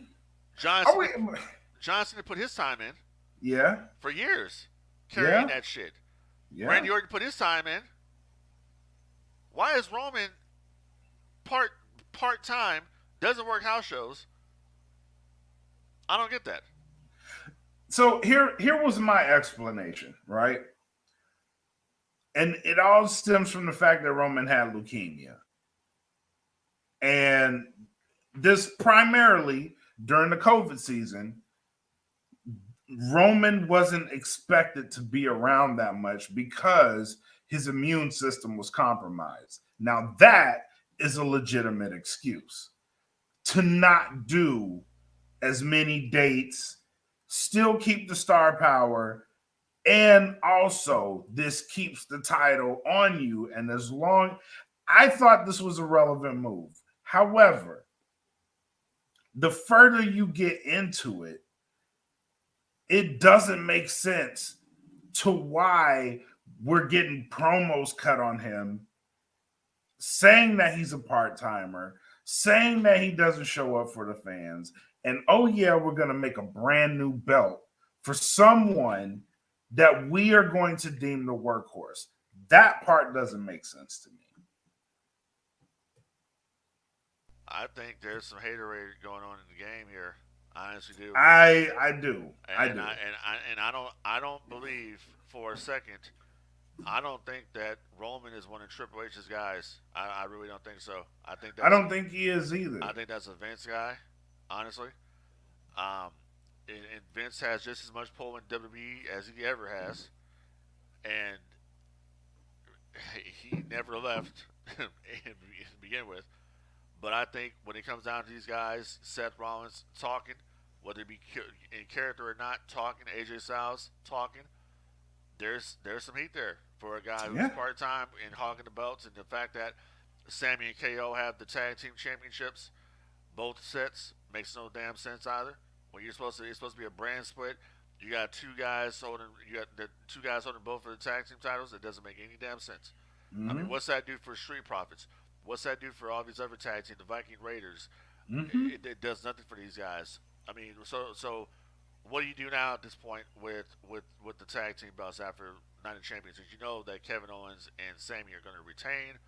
Johnson put his time in. Yeah. For years, carrying that shit. Yeah. Randy Orton put his time in. Why is Roman part time, doesn't work house shows? I don't get that. So here was my explanation, right? And it all stems from the fact that Roman had leukemia. And this primarily during the COVID season, Roman wasn't expected to be around that much because his immune system was compromised. Now, that is a legitimate excuse to not do as many dates, still keep the star power, and also this keeps the title on you. And as long, I thought this was a relevant move. However, the further you get into it, it doesn't make sense to why we're getting promos cut on him saying that he's a part-timer, saying that he doesn't show up for the fans, and oh yeah, we're going to make a brand new belt for someone that we are going to deem the workhorse. That part doesn't make sense to me. I think there's some haterade going on in the game here. I honestly do. I do. I don't believe for a second. I don't think that Roman is one of Triple H's guys. I really don't think so. I don't think he is either. I think that's a Vince guy, honestly. And Vince has just as much pull in WWE as he ever has, and he never left to begin with. But I think when it comes down to these guys, Seth Rollins talking, whether it be in character or not, talking, AJ Styles talking, there's some heat there for a guy who's part time and hogging the belts, and the fact that Sammy and KO have the tag team championships, both sets, makes no damn sense either. When it's supposed to be a brand split. You got two guys holding both of the tag team titles. It doesn't make any damn sense. Mm-hmm. I mean, what's that do for Street Profits? What's that do for all these other tag teams, the Viking Raiders? Mm-hmm. It does nothing for these guys. I mean, so what do you do now at this point with the tag team belts after Night of Champions? You know that Kevin Owens and Sammy are going to retain,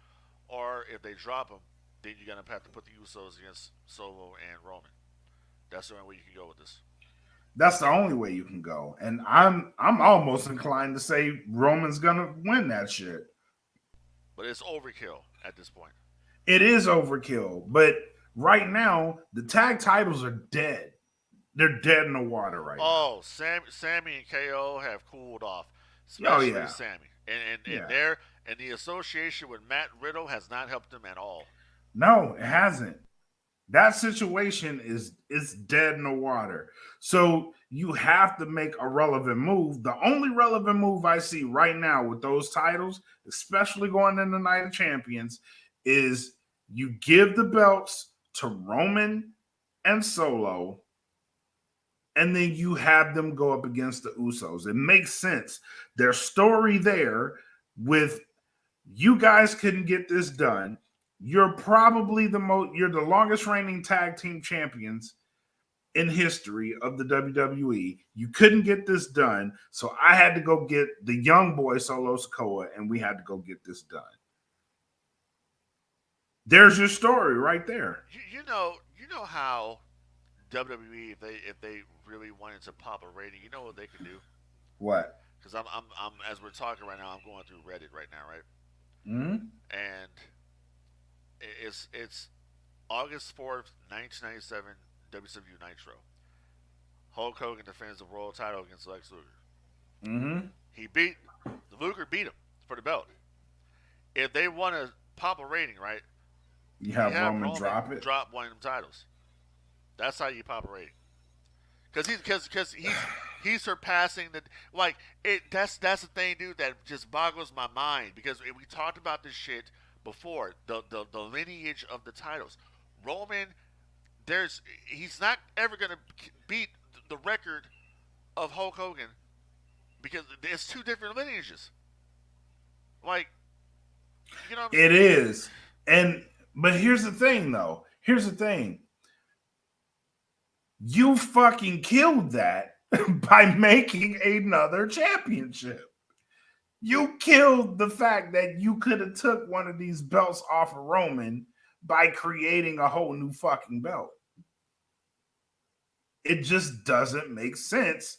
or if they drop them, then you're going to have to put the Usos against Solo and Roman. That's the only way you can go with this. That's the only way you can go, and I'm almost inclined to say Roman's gonna win that shit. But it's overkill at this point. It is overkill, but right now the tag titles are dead. They're dead in the water right now. Oh, Sammy and KO have cooled off, especially Sammy, and the association with Matt Riddle has not helped them at all. No, it hasn't. That situation is dead in the water. So you have to make a relevant move. The only relevant move I see right now with those titles, especially going into Night of Champions, is you give the belts to Roman and Solo, and then you have them go up against the Usos. It makes sense. Their story there with you guys couldn't get this done. You're probably you're the longest reigning tag team champions in history of the WWE. You couldn't get this done, so I had to go get the young boy Solo Sikoa, and we had to go get this done. There's your story right there. You know how WWE, if they really wanted to pop a rating, you know what they could do? What? Because I'm as we're talking right now, I'm going through Reddit right now, right? Mm-hmm. And it's August 4th, 1997, WCW Nitro. Hulk Hogan defends the world title against Lex Luger. Mm-hmm. He beat Luger beat him for the belt. If they want to pop a rating, right? You You have have Roman Roman drop it. drop one of them titles. That's how you pop a rating. He's surpassing the like it. That's the thing, dude. That just boggles my mind because we talked about this shit before. The lineage of the titles. Roman, he's not ever gonna beat the record of Hulk Hogan because it's two different lineages. Like, you know what I'm It saying? is. And but here's the thing though. Here's the thing. You fucking killed that by making another championship. You killed the fact that you could have took one of these belts off of Roman by creating a whole new fucking belt. It just doesn't make sense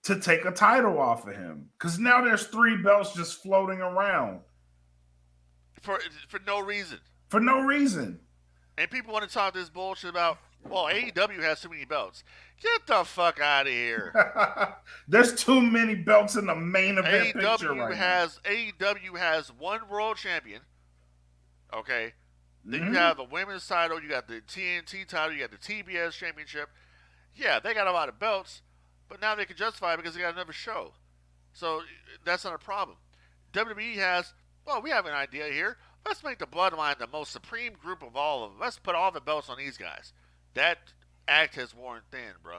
to take a title off of him because now there's three belts just floating around For for no reason. for no reason. And people want to talk this bullshit about, well, AEW has too many belts. Get the fuck out of here. There's too many belts in the main event picture right AEW has one world champion. Okay. now. Then you have a women's title, you got the TNT title, you got the TBS championship. Yeah, they got a lot of belts, but now they can justify it because they got another show. So that's not a problem. WWE has, well, we have an idea here. Let's make the Bloodline the most supreme group of all of them. Let's put all the belts on these guys. That act has worn thin, bro.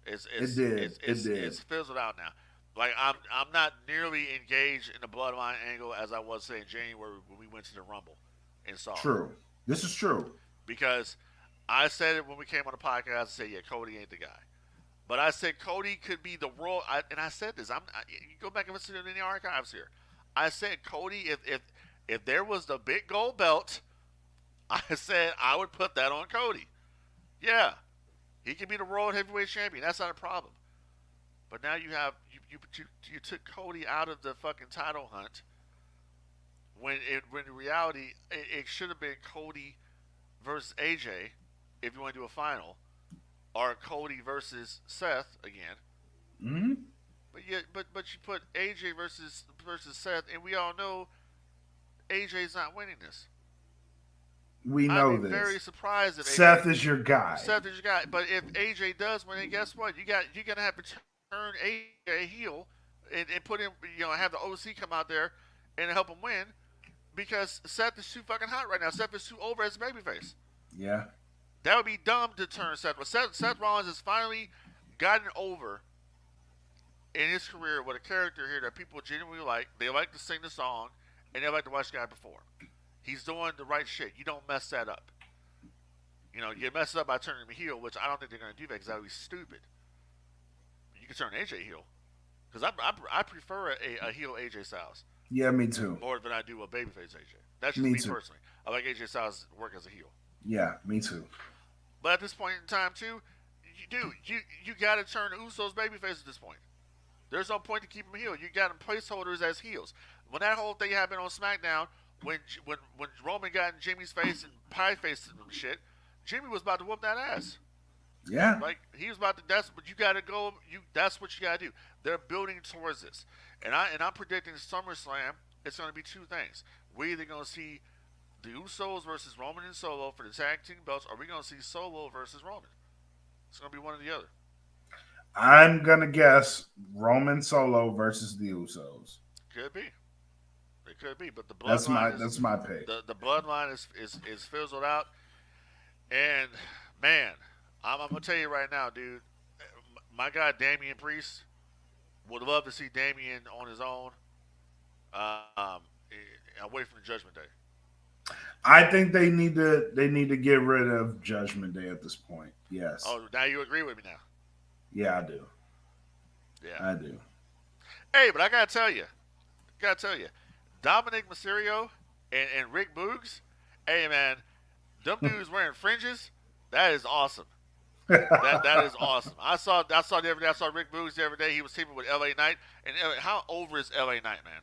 It did. It's fizzled out now. Like I'm not nearly engaged in the Bloodline angle as I was say in January when we went to the Rumble and saw it. True. This is true. Because I said it when we came on the podcast. I said, yeah, Cody ain't the guy. But I said Cody could be the world. And I said this. You go back and listen to the archives here. I said Cody, if there was the big gold belt, I said I would put that on Cody. Yeah, he can be the world heavyweight champion. That's not a problem. But now you took Cody out of the fucking title hunt when in reality it should have been Cody versus AJ if you want to do a final, or Cody versus Seth again. Mm-hmm. But you put AJ versus Seth, and we all know AJ's not winning this. We I'd know be this. very surprised if Seth AJ, is your guy. Seth is your guy. But if AJ does win, then guess what? You're gonna have to turn AJ heel and put him, have the OC come out there and help him win because Seth is too fucking hot right now. Seth is too over as a babyface. Yeah. That would be dumb to turn Seth. But Seth Rollins has finally gotten over in his career with a character here that people genuinely like. They like to sing the song, and they like to watch the guy perform. He's doing the right shit. You don't mess that up. You mess it up by turning him heel, which I don't think they're going to do that because that would be stupid. You can turn AJ heel. Because I prefer a heel AJ Styles. Yeah, me too. More than I do a babyface AJ. That's just Me me too. personally. I like AJ Styles work as a heel. Yeah, me too. But at this point in time, too, you got to turn Usos babyface at this point. There's no point to keep him heel. You got them placeholders as heels. When that whole thing happened on SmackDown, when Roman got in Jimmy's face and pie faced him and shit, Jimmy was about to whoop that ass. Yeah. Like he was about to. That's what you got to go. That's what you got to do. They're building towards this, and I'm predicting SummerSlam. It's going to be two things. We're either going to see the Usos versus Roman and Solo for the tag team belts, or we're going to see Solo versus Roman. It's going to be one or the other. I'm gonna guess Roman Solo versus the Usos. Could be. It could be, but the That's my bloodline is that's my pick. the bloodline is fizzled out. And man, I'm gonna tell you right now, dude. My guy Damian Priest would love to see Damian on his own. Away from the Judgment Day. I think they need to get rid of Judgment Day at this point. Yes. Oh, now you agree with me now? Yeah, I do. Yeah. I do. Hey, but I gotta tell you, Dominic Mysterio and Rick Boogs. Hey man, them dudes wearing fringes. That is awesome. That is awesome. I saw the other day. I saw Rick Boogs the other day. He was teaming with L.A. Knight, and how over is L.A. Knight, man?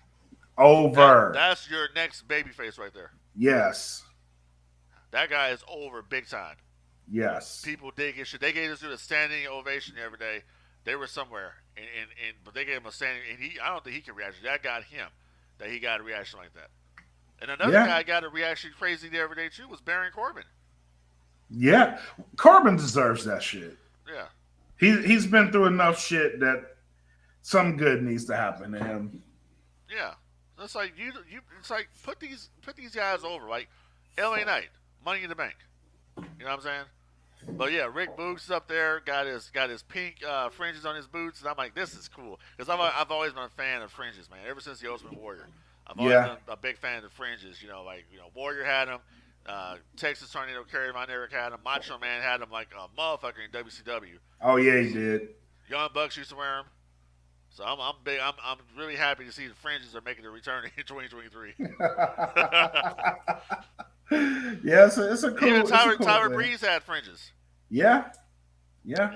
Over. That's your next babyface right there. Yes. That guy is over big time. Yes. People dig his shit. They gave this dude a standing ovation the other day. They were somewhere, and but they gave him a standing. And I don't think he can react. That got him. That he got a reaction like that. And another Yeah. guy got a reaction crazy the other day too was Baron Corbin. Yeah. Corbin deserves that shit. Yeah. He's been through enough shit that some good needs to happen to him. Yeah. It's like you. It's like put these guys over. Like L.A. Knight, Money in the Bank. You know what I'm saying? But yeah, Rick Boogs is up there, got his pink fringes on his boots, and I'm like, this is cool because I've always been a fan of fringes, man. Ever since the Ultimate Warrior, I've always been a big fan of fringes. Warrior had them, Texas Tornado Carry My Eric had them, Macho Man had them like a motherfucker in WCW. Oh yeah, he did. Young Bucks used to wear them. So I'm big. I'm really happy to see the fringes are making a return in 2023. Yeah, it's a cool. Even Tyler Tyler Breeze had fringes. Yeah. Yeah.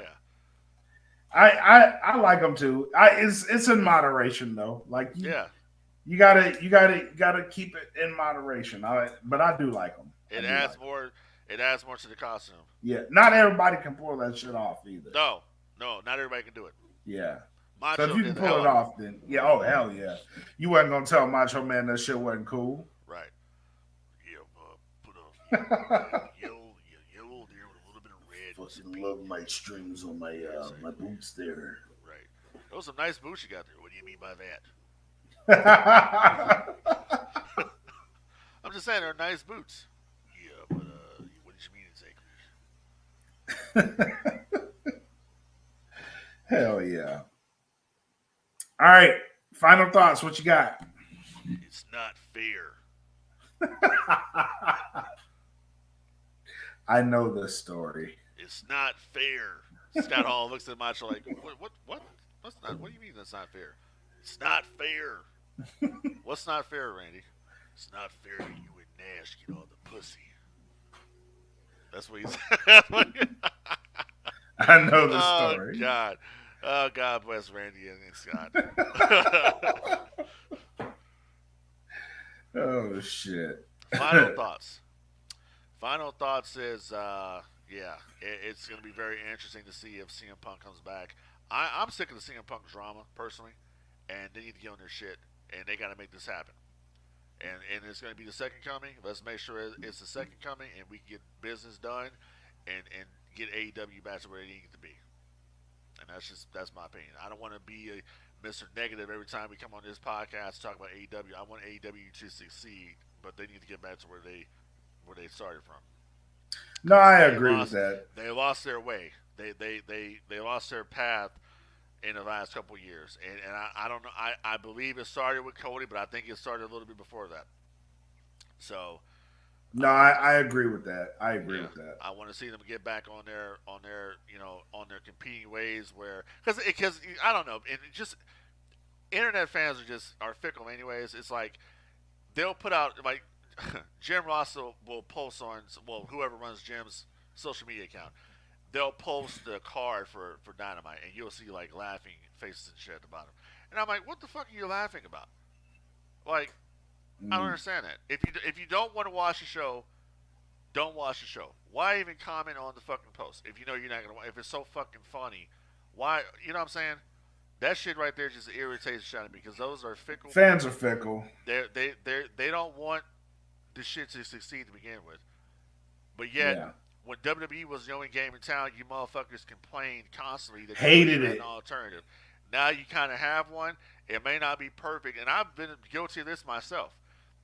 I like them too. It's in moderation though. Like you gotta keep it in moderation. But I do like them. It adds more. It adds more to the costume. Yeah, not everybody can pull that shit off either. No, not everybody can do it. Yeah. Macho So if you can pull it off, then yeah, oh hell yeah. You wasn't gonna tell Macho Man that shit wasn't cool. Right. Yeah, put a yellow there with a little bit of red. Fucking love my strings on my my boots there. Right. Those are some nice boots you got there. What do you mean by that? I'm just saying they're nice boots. Yeah, but what did you mean exactly? Hell yeah. All right. Final thoughts. What you got? It's not fair. I know this story. It's not fair. Scott Hall looks at Macho like, what? What's not? What do you mean that's not fair? It's not fair. What's not fair, Randy? It's not fair that you and Nash get all the pussy. That's what he's. I know the story. Oh God bless Randy and Scott. Oh shit. Final thoughts. Final thoughts is it's going to be very interesting to see if CM Punk comes back. I'm sick of the CM Punk drama personally, and they need to get on their shit, and they got to make this happen. And it's going to be the second coming. Let's make sure it's the second coming, and we can get business done, and get AEW back to where they need to be. And that's my opinion. I don't want to be a Mr. Negative every time we come on this podcast to talk about AEW. I want AEW to succeed, but they need to get back to where they started from. No, I agree with that. They lost their way. They lost their path in the last couple of years, and I don't know. I believe it started with Cody, but I think it started a little bit before that. So. No, I agree with that. I agree with that. I want to see them get back on their competing ways where because I don't know, and just internet fans are fickle anyways. It's like they'll put out like Jim Ross will post on whoever runs Jim's social media account. They'll post the card for Dynamite, and you'll see like laughing faces and shit at the bottom. And I'm like, what the fuck are you laughing about? Like. I don't understand that. If you don't want to watch the show, don't watch the show. Why even comment on the fucking post if you know you're not gonna? If it's so fucking funny, why? You know what I'm saying? That shit right there just irritates the shit out of me because those are fickle. Fans are fickle. They don't want the shit to succeed to begin with. But yet, when WWE was the only game in town, you motherfuckers complained constantly that hated you it. an alternative. Now you kind of have one. It may not be perfect, and I've been guilty of this myself.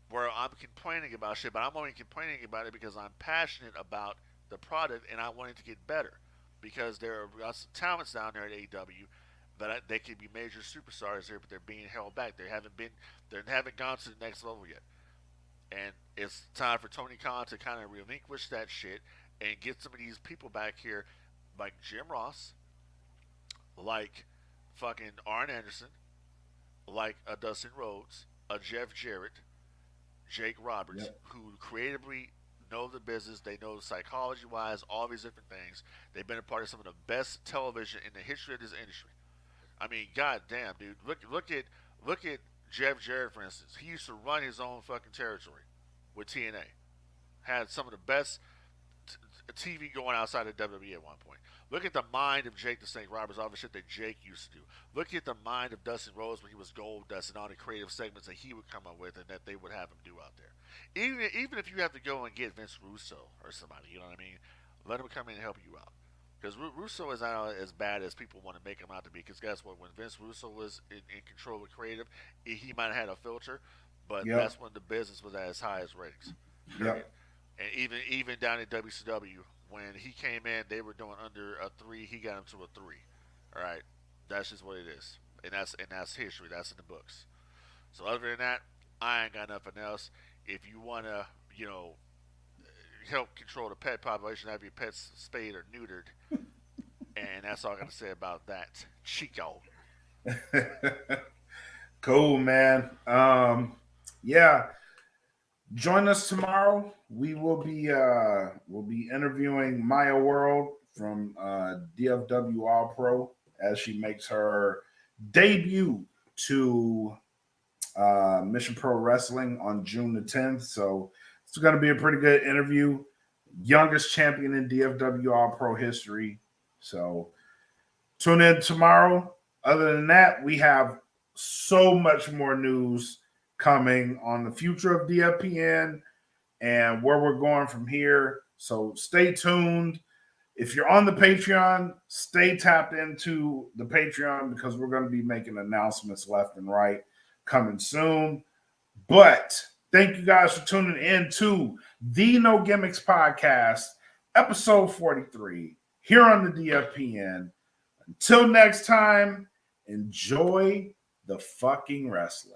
where I'm complaining about shit, but I'm only complaining about it because I'm passionate about the product and I want it to get better. Because there are some talents down there at AEW that they could be major superstars here, but they're being held back. They haven't gone to the next level yet. And it's time for Tony Khan to kind of relinquish that shit and get some of these people back here, like Jim Ross, like fucking Arn Anderson, like a Dustin Rhodes, a Jeff Jarrett, Jake Roberts, Yep. who creatively know the business. They know psychology wise, all these different things. They've been a part of some of the best television in the history of this industry. I mean, goddamn, dude. Look at Jeff Jarrett, for instance. He used to run his own fucking territory with TNA. Had some of the best TV going outside of WWE at one point. Look at the mind of Jake the Snake Roberts, all the shit that Jake used to do. Look at the mind of Dustin Rhodes when he was Gold Dust and all the creative segments that he would come up with and that they would have him do out there. Even if you have to go and get Vince Russo or somebody, you know what I mean? Let him come in and help you out. Because Russo is not as bad as people want to make him out to be. Because guess what? When Vince Russo was in control of creative, he might have had a filter, but Yep. that's when the business was at its highest ratings. Period. Yep. And even down at WCW, when he came in, they were doing under a 3. He got him to a 3. All right, that's just what it is, and that's history. That's in the books. So other than that, I ain't got nothing else. If you wanna, help control the pet population, have your pets spayed or neutered, and that's all I got to say about that. Chico. Cool, man. Yeah. Join us tomorrow. We'll be interviewing Maya World from DFW All Pro as she makes her debut to Mission Pro Wrestling on June the 10th. So it's going to be a pretty good interview. Youngest champion in DFW All Pro history. So tune in tomorrow. Other than that, we have so much more news coming on the future of DFPN and where we're going from here. So stay tuned. If you're on the Patreon, stay tapped into the Patreon because we're going to be making announcements left and right coming soon. But thank you guys for tuning in to the No Gimmicks podcast, episode 43, here on the DFPN. Until next time, enjoy the fucking wrestling.